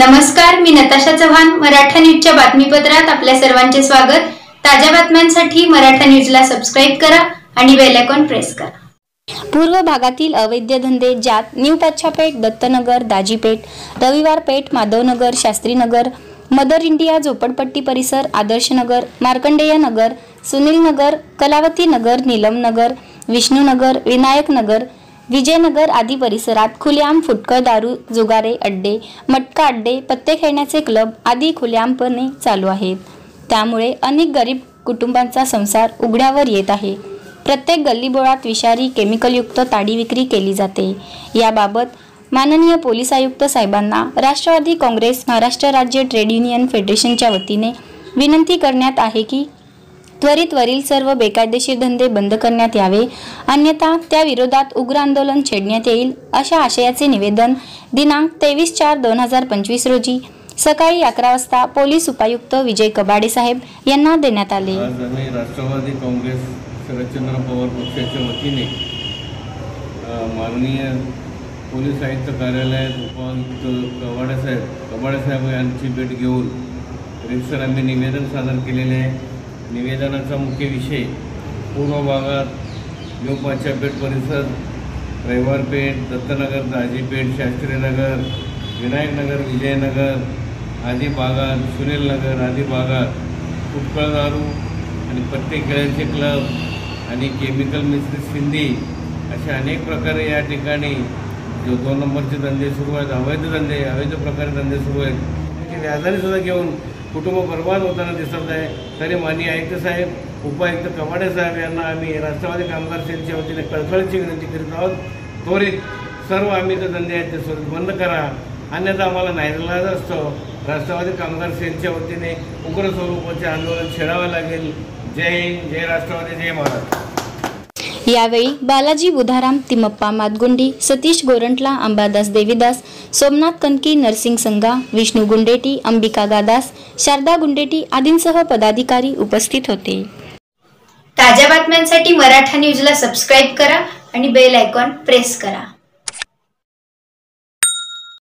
नमस्कार, मी नताशा चव्हाण. मराठा न्यूजच्या बातमीपत्रात आपल्या सर्वांचे स्वागत. ताज्या बातम्यांसाठी मराठा न्यूजला सबस्क्राइब करा आणि बेल आयकॉन प्रेस करा. पूर्व भागातील अवैध धंदे ज्यात new Pachhapeth, Dattanagar, Dajipeth, Raviwarpeth, Madhavnagar, Shastrinagar, Mother India झोपडपट्टी परिसर, आदर्शनगर, मार्कंडेय नगर, सुनील नगर, कलावती नगर, नीलम नगर, विष्णुनगर, विनायक नगर, विजयनगर आदी परिसरात खुलेआम फुटकळ दारू, जुगारे अड्डे, मटका अड्डे, पत्ते खेळण्याचे क्लब आदी खुलेआमपणे चालू आहेत. त्यामुळे अनेक गरीब कुटुंबांचा संसार उघड्यावर येत आहे. प्रत्येक गल्लीबोळात विषारी केमिकलयुक्त ताडी विक्री केली जाते. याबाबत माननीय पोलीस आयुक्त साहेबांना राष्ट्रवादी काँग्रेस महाराष्ट्र राज्य ट्रेड युनियन फेडरेशनच्या वतीने विनंती करण्यात आहे की त्वरित वरील सर्व बेकायदेशीर धंदे बंद करण्यात यावे, अन्यथा त्या विरोधात उग्र आंदोलन छेडण्यात येईल, अशा आशयाचे निवेदन दिनांक 23/4/2025 रोजी सकाळी 11 वाजता पोलीस उपायुक्त विजय कबाडे साहेब यांना देण्यात आले. आज आम्ही राष्ट्रवादी काँग्रेस शरदचंद्र पवार पक्षाच्या वतीने माननीय पोलीस आयुक्त कार्यालयात उपायुक्त कबाडे साहेब यांची भेट घेऊन रितसर आम्ही निवेदन सादर केलेले आहे. निवेदनाचा मुख्य विषय पूर्व भागात न्यू पाच्छापेठ परिसर, रविवारपेठ, दत्तनगर, दाजीपेठ, शास्त्रीनगर, विनायकनगर, विजयनगर आदी भागात, सुनील नगर आदी भागात फुटकळ दारू आणि पत्ते खेळायचे क्लब आणि केमिकल मिश्रित सिंधी अशा अनेक प्रकारे या ठिकाणी जो 2 नंबरचे धंदे सुरू आहेत, अवैध प्रकारे धंदे सुरू आहेत, व्याजाने सुद्धा घेऊन कुटुंब बर्बाद होताना दिसत आहे. तरी माननीय आयुक्त साहेब, उपायुक्त कबाडे साहेब यांना आम्ही राष्ट्रवादी कामगार सेलच्या वतीने कळकळीची विनंती करीत आहोत. त्वरित सर्व आम्ही जे धंदे आहेत ते स्वरूप बंद करा, अन्यथा आम्हाला नाईलाज असतो. राष्ट्रवादी कामगार सेलच्या वतीने उग्र स्वरूपाचे आंदोलन छेडावे लागेल. जय हिंद, जय राष्ट्रवादी, जय महाराष्ट्र. यावेळी बालाजी बुधाराम, तिम्मप्पा मादगुंडी, सतीश गोरंटला, अंबादास देवीदास, सोमनाथ कनकी, नरसिंग संगा, विष्णू गुंडेटी, अंबिका गादास, शारदा गुंडेटी आदींसह पदाधिकारी उपस्थित होते. ताज्या बातम्यांसाठी मराठा न्यूजला सबस्क्राइब करा आणि बेल आयकॉन प्रेस करा.